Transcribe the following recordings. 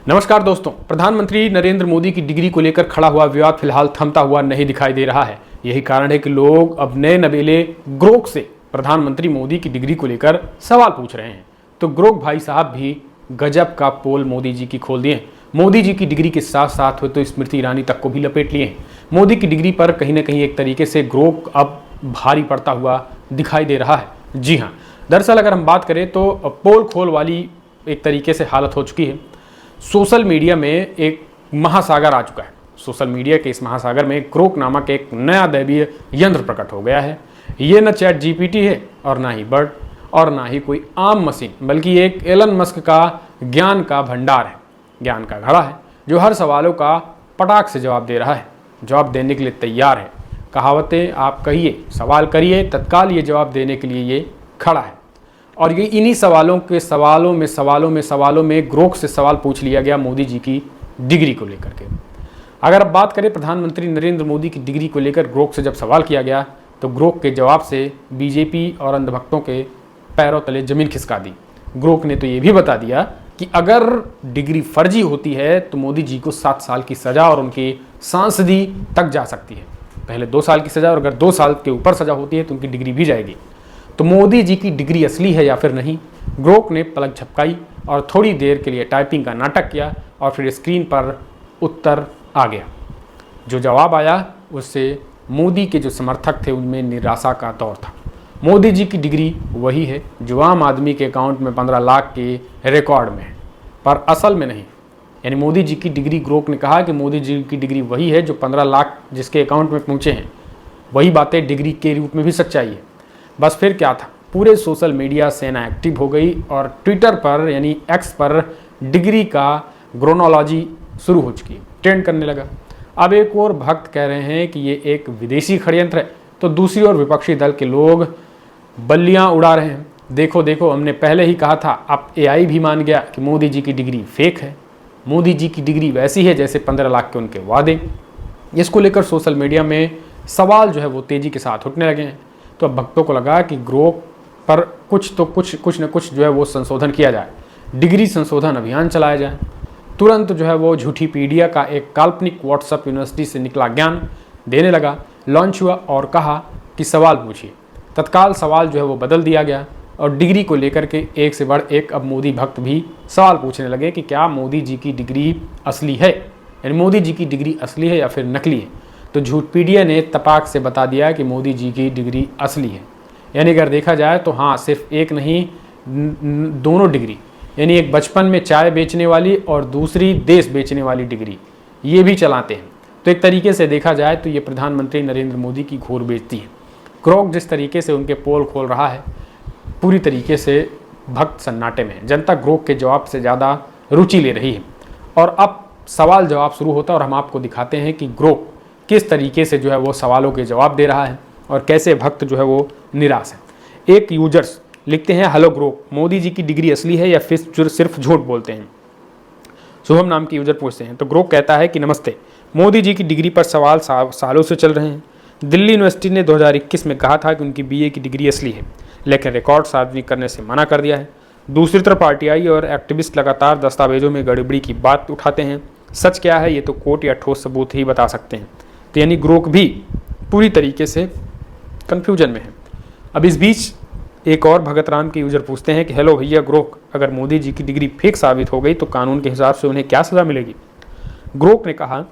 नमस्कार दोस्तों, प्रधानमंत्री नरेंद्र मोदी की डिग्री को लेकर खड़ा हुआ विवाद फिलहाल थमता हुआ नहीं दिखाई दे रहा है। यही कारण है कि लोग अब नए नवेले ग्रोक से प्रधानमंत्री मोदी की डिग्री को लेकर सवाल पूछ रहे हैं। तो ग्रोक भाई साहब भी गजब का पोल मोदी जी की खोल दिए। मोदी जी की डिग्री के साथ साथ हो तो स्मृति ईरानी तक को भी लपेट लिए हैं। मोदी की डिग्री पर कहीं ना कहीं एक तरीके से ग्रोक अब भारी पड़ता हुआ दिखाई दे रहा है। जी हाँ, दरअसल अगर हम बात करें तो पोल खोल वाली एक तरीके से हालत हो चुकी है। सोशल मीडिया में एक महासागर आ चुका है। सोशल मीडिया के इस महासागर में ग्रोक नामक एक नया दैवीय यंत्र प्रकट हो गया है। ये न चैट जीपीटी है और ना ही बर्ड और ना ही कोई आम मशीन, बल्कि एक एलन मस्क का ज्ञान का भंडार है, ज्ञान का घड़ा है, जो हर सवालों का पटाख से जवाब दे रहा है, जवाब देने के लिए तैयार है। कहावतें आप कहिए, सवाल करिए, तत्काल ये जवाब देने के लिए ये खड़ा है। और ये इन्हीं सवालों में ग्रोक से सवाल पूछ लिया गया मोदी जी की डिग्री को लेकर के। अगर अब बात करें प्रधानमंत्री नरेंद्र मोदी की डिग्री को लेकर ग्रोक से जब सवाल किया गया तो ग्रोक के जवाब से बीजेपी और अंधभक्तों के पैरों तले जमीन खिसका दी। ग्रोक ने तो ये भी बता दिया कि अगर डिग्री फर्जी होती है तो मोदी जी को 7 साल की सज़ा और उनकी सांसदी तक जा सकती है। पहले 2 साल की सज़ा, और अगर 2 साल के ऊपर सज़ा होती है तो उनकी डिग्री भी जाएगी। तो मोदी जी की डिग्री असली है या फिर नहीं? ग्रोक ने पलक झपकाई और थोड़ी देर के लिए टाइपिंग का नाटक किया और फिर स्क्रीन पर उत्तर आ गया। जो जवाब आया उससे मोदी के जो समर्थक थे उनमें निराशा का दौर था। मोदी जी की डिग्री वही है जो आम आदमी के अकाउंट में 15 लाख के रिकॉर्ड में है, पर असल में नहीं। यानी मोदी जी की डिग्री, ग्रोक ने कहा कि मोदी जी की डिग्री वही है जो 15 लाख जिसके अकाउंट में पहुँचे हैं। वही बातें डिग्री के रूप में भी सच्चाई है। बस फिर क्या था, पूरे सोशल मीडिया सेना एक्टिव हो गई और ट्विटर पर यानी एक्स पर डिग्री का ग्रोनोलॉजी शुरू हो चुकी, ट्रेंड करने लगा। अब एक और भक्त कह रहे हैं कि ये एक विदेशी षड्यंत्र है, तो दूसरी ओर विपक्षी दल के लोग बल्लियां उड़ा रहे हैं। देखो देखो, हमने पहले ही कहा था। अब एआई भी मान गया कि मोदी जी की डिग्री फेक है। मोदी जी की डिग्री वैसी है जैसे 15 लाख के उनके वादे। इसको लेकर सोशल मीडिया में सवाल जो है वो तेज़ी के साथ उठने लगे हैं। तो अब भक्तों को लगा कि ग्रोक पर कुछ न कुछ जो है वो संशोधन किया जाए, डिग्री संशोधन अभियान चलाया जाए। तुरंत जो है वो झूठी पीडिया का एक काल्पनिक व्हाट्सएप यूनिवर्सिटी से निकला ज्ञान देने लगा, लॉन्च हुआ और कहा कि सवाल पूछिए। तत्काल सवाल जो है वो बदल दिया गया और डिग्री को लेकर के एक से बढ़ एक अब मोदी भक्त भी सवाल पूछने लगे कि क्या मोदी जी की डिग्री असली है, यानी मोदी जी की डिग्री असली है या फिर नकली है। तो झूठपीडिया ने तपाक से बता दिया कि मोदी जी की डिग्री असली है। यानी अगर देखा जाए तो हाँ, सिर्फ एक नहीं, दोनों डिग्री, यानी एक बचपन में चाय बेचने वाली और दूसरी देश बेचने वाली डिग्री, ये भी चलाते हैं। तो एक तरीके से देखा जाए तो ये प्रधानमंत्री नरेंद्र मोदी की घोर बेइज्जती है। ग्रोक जिस तरीके से उनके पोल खोल रहा है, पूरी तरीके से भक्त सन्नाटे में है। जनता ग्रोक के जवाब से ज़्यादा रुचि ले रही है। और अब सवाल जवाब शुरू होता है और हम आपको दिखाते हैं कि ग्रोक किस तरीके से जो है वो सवालों के जवाब दे रहा है और कैसे भक्त जो है वो निराश है। एक यूजर्स लिखते हैं, हेलो ग्रोक, मोदी जी की डिग्री असली है या फिर सिर्फ झूठ बोलते हैं? शुभम नाम के यूजर पूछते हैं। तो ग्रोक कहता है कि नमस्ते, मोदी जी की डिग्री पर सवाल सालों से चल रहे हैं। दिल्ली यूनिवर्सिटी ने 2021 में कहा था कि उनकी बीए की डिग्री असली है, लेकिन रिकॉर्ड सार्वजनिक करने से मना कर दिया है। दूसरी तरफ आरटीआई और एक्टिविस्ट लगातार दस्तावेजों में गड़बड़ी की बात उठाते हैं। सच क्या है ये तो कोर्ट या ठोस सबूत ही बता सकते हैं। तो यानी ग्रोक भी पूरी तरीके से कन्फ्यूजन में है। अब इस बीच एक और भगत राम के यूजर पूछते हैं कि हेलो भैया ग्रोक, अगर मोदी जी की डिग्री फेक साबित हो गई तो कानून के हिसाब से उन्हें क्या सज़ा मिलेगी? ग्रोक ने कहा,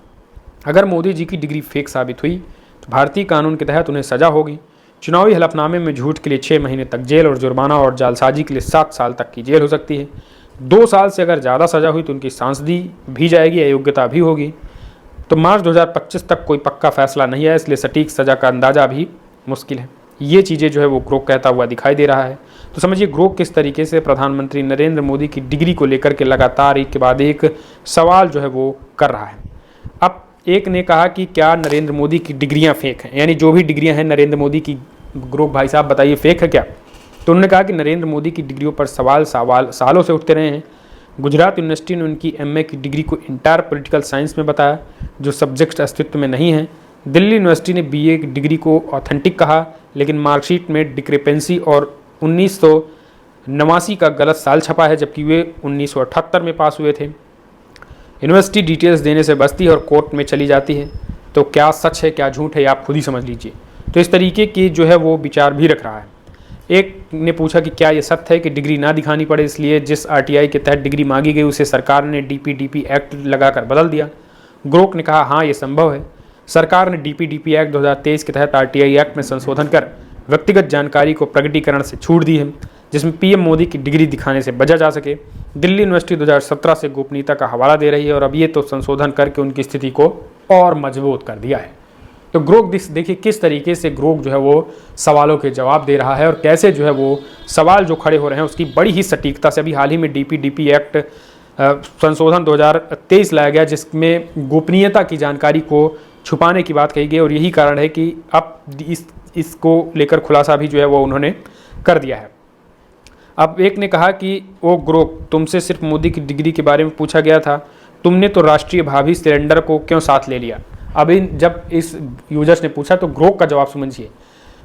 अगर मोदी जी की डिग्री फेक साबित हुई तो भारतीय कानून के तहत उन्हें सज़ा होगी। चुनावी हलफनामे में झूठ के लिए 6 महीने तक जेल और जुर्माना और जालसाजी के लिए 7 साल तक की जेल हो सकती है। 2 साल से अगर ज़्यादा सज़ा हुई तो उनकी सांसदी भी जाएगी, अयोग्यता भी होगी। तो मार्च 2025 तक कोई पक्का फैसला नहीं है, इसलिए सटीक सज़ा का अंदाज़ा भी मुश्किल है। ये चीज़ें जो है वो ग्रोक कहता हुआ दिखाई दे रहा है। तो समझिए ग्रोक किस तरीके से प्रधानमंत्री नरेंद्र मोदी की डिग्री को लेकर के लगातार एक के बाद एक सवाल जो है वो कर रहा है। अब एक ने कहा कि क्या नरेंद्र मोदी की डिग्रियां फेक हैं, यानी जो भी डिग्रियां हैं नरेंद्र मोदी की, ग्रोक भाई साहब बताइए फेक है क्या? तो उन्होंने कहा कि नरेंद्र मोदी की डिग्रियों पर सवाल सालों से उठते रहे हैं। गुजरात यूनिवर्सिटी ने उनकी एमए की डिग्री को इंटायर पॉलिटिकल साइंस में बताया, जो सब्जेक्ट अस्तित्व में नहीं है। दिल्ली यूनिवर्सिटी ने बीए की डिग्री को ऑथेंटिक कहा, लेकिन मार्कशीट में डिक्रेपेंसी और 1989 का गलत साल छपा है, जबकि वे 1978 में पास हुए थे। यूनिवर्सिटी डिटेल्स देने से बचती है और कोर्ट में चली जाती है। तो क्या सच है क्या झूठ है, आप खुद ही समझ लीजिए। तो इस तरीके की जो है वो विचार भी रख रहा है। एक ने पूछा कि क्या ये सत्य है कि डिग्री ना दिखानी पड़े, इसलिए जिस आरटीआई के तहत डिग्री मांगी गई उसे सरकार ने डीपीडीपी एक्ट लगाकर बदल दिया। ग्रोक ने कहा हाँ ये संभव है। सरकार ने डीपीडीपी एक्ट 2023 के तहत आरटीआई एक्ट में संशोधन कर व्यक्तिगत जानकारी को प्रकटीकरण से छूट दी है, जिसमें पीएम मोदी की डिग्री दिखाने से बचा जा सके। दिल्ली यूनिवर्सिटी 2017 से गोपनीयता का हवाला दे रही है और अब ये तो संशोधन करके उनकी स्थिति को और मजबूत कर दिया है। तो ग्रोक देखिए किस तरीके से ग्रोक जो है वो सवालों के जवाब दे रहा है और कैसे जो है वो सवाल जो खड़े हो रहे हैं उसकी बड़ी ही सटीकता से। अभी हाल ही में डीपीडीपी एक्ट संशोधन 2023 लाया गया, जिसमें गोपनीयता की जानकारी को छुपाने की बात कही गई और यही कारण है कि अब इसको लेकर खुलासा भी जो है वो उन्होंने कर दिया है। अब एक ने कहा कि ओ ग्रोक, तुमसे सिर्फ मोदी की डिग्री के बारे में पूछा गया था, तुमने तो राष्ट्रीय भावी सिलेंडर को क्यों साथ ले लिया। अभी जब इस यूजर्स ने पूछा तो ग्रोक का जवाब समझिए।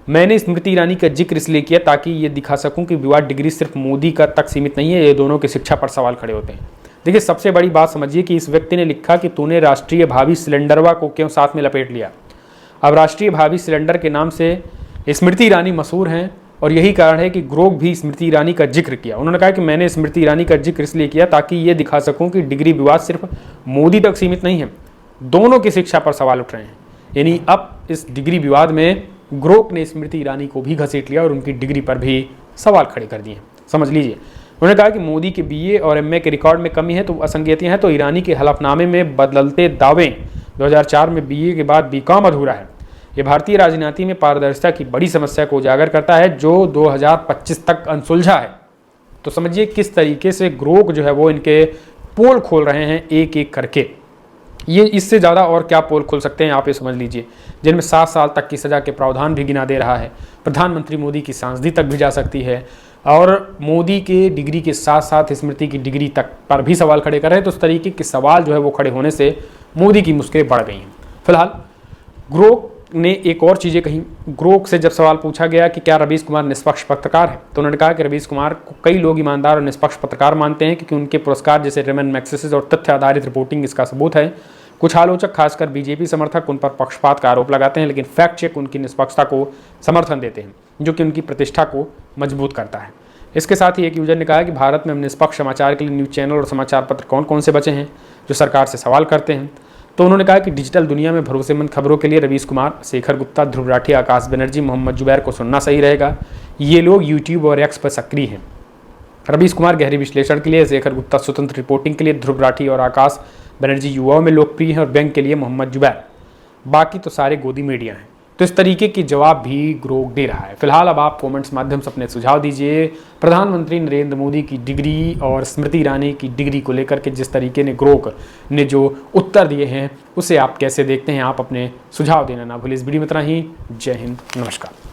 मैंने स्मृति ईरानी का जिक्र इसलिए किया ताकि ये दिखा सकूं कि विवाद डिग्री सिर्फ मोदी का तक सीमित नहीं है, ये दोनों की शिक्षा पर सवाल खड़े होते हैं। देखिए सबसे बड़ी बात समझिए कि इस व्यक्ति ने लिखा कि तूने राष्ट्रीय भावी सिलेंडरवा को क्यों साथ में लपेट लिया। अब राष्ट्रीय भावी सिलेंडर के नाम से स्मृति ईरानी मशहूर हैं और यही कारण है कि ग्रोक भी स्मृति ईरानी का जिक्र किया। उन्होंने कहा कि मैंने स्मृति ईरानी का जिक्र इसलिए किया ताकि ये दिखा सकूं कि डिग्री विवाद सिर्फ मोदी तक सीमित नहीं है, दोनों की शिक्षा पर सवाल उठ रहे हैं। यानी अब इस डिग्री विवाद में ग्रोक ने स्मृति ईरानी को भी घसीट लिया और उनकी डिग्री पर भी सवाल खड़े कर दिए। समझ लीजिए, उन्होंने कहा कि मोदी के बीए और एमए के रिकॉर्ड में कमी है तो असंगतियां हैं, तो ईरानी के हलफनामे में बदलते दावे 2004 में बीए के बाद बीकॉम अधूरा है। ये भारतीय राजनीति में पारदर्शिता की बड़ी समस्या को उजागर करता है जो 2025 तक अनसुलझा है। तो समझिए किस तरीके से ग्रोक जो है वो इनके पोल खोल रहे हैं एक एक करके। ये इससे ज़्यादा और क्या पोल खोल सकते हैं आप ये समझ लीजिए, जिनमें 7 साल तक की सज़ा के प्रावधान भी गिना दे रहा है। प्रधानमंत्री मोदी की सांसदी तक भी जा सकती है और मोदी के डिग्री के साथ साथ स्मृति की डिग्री तक पर भी सवाल खड़े कर रहे हैं। तो उस तरीके के सवाल जो है वो खड़े होने से मोदी की मुश्किलें बढ़ गई हैं। फिलहाल ग्रोक ने एक और चीज़ें कहीं। ग्रोक से जब सवाल पूछा गया कि क्या रवीश कुमार निष्पक्ष पत्रकार है, तो उन्होंने कहा कि रवीश कुमार को कई लोग ईमानदार और निष्पक्ष पत्रकार मानते हैं क्योंकि उनके पुरस्कार जैसे रेमन मैग्सेसे और तथ्य आधारित रिपोर्टिंग इसका सबूत है। कुछ आलोचक खासकर बीजेपी समर्थक उन पर पक्षपात का आरोप लगाते हैं, लेकिन फैक्ट चेक उनकी निष्पक्षता को समर्थन देते हैं, जो कि उनकी प्रतिष्ठा को मजबूत करता है। इसके साथ ही एक यूजर ने कहा कि भारत में निष्पक्ष समाचार के लिए न्यूज़ चैनल और समाचार पत्र कौन कौन से बचे हैं जो सरकार से सवाल करते हैं। तो उन्होंने कहा कि डिजिटल दुनिया में भरोसेमंद खबरों के लिए रवीश कुमार, शेखर गुप्ता, ध्रुव राठी, आकाश बनर्जी, मोहम्मद जुबैर को सुनना सही रहेगा। ये लोग यूट्यूब और एक्स पर सक्रिय हैं। रवीश कुमार गहरी विश्लेषण के लिए, शेखर गुप्ता स्वतंत्र रिपोर्टिंग के लिए, ध्रुव राठी और आकाश बनर्जी युवाओं में लोकप्रिय हैं और बैंक के लिए मोहम्मद जुबैर, बाकी तो सारे गोदी मीडिया हैं। तो इस तरीके की जवाब भी ग्रोक दे रहा है। फिलहाल अब आप कमेंट्स माध्यम से अपने सुझाव दीजिए। प्रधानमंत्री नरेंद्र मोदी की डिग्री और स्मृति ईरानी की डिग्री को लेकर के जिस तरीके ने ग्रोक ने जो उत्तर दिए हैं उसे आप कैसे देखते हैं, आप अपने सुझाव देना ना भूलिए। इस वीडियो में इतना ही। जय हिंद, नमस्कार।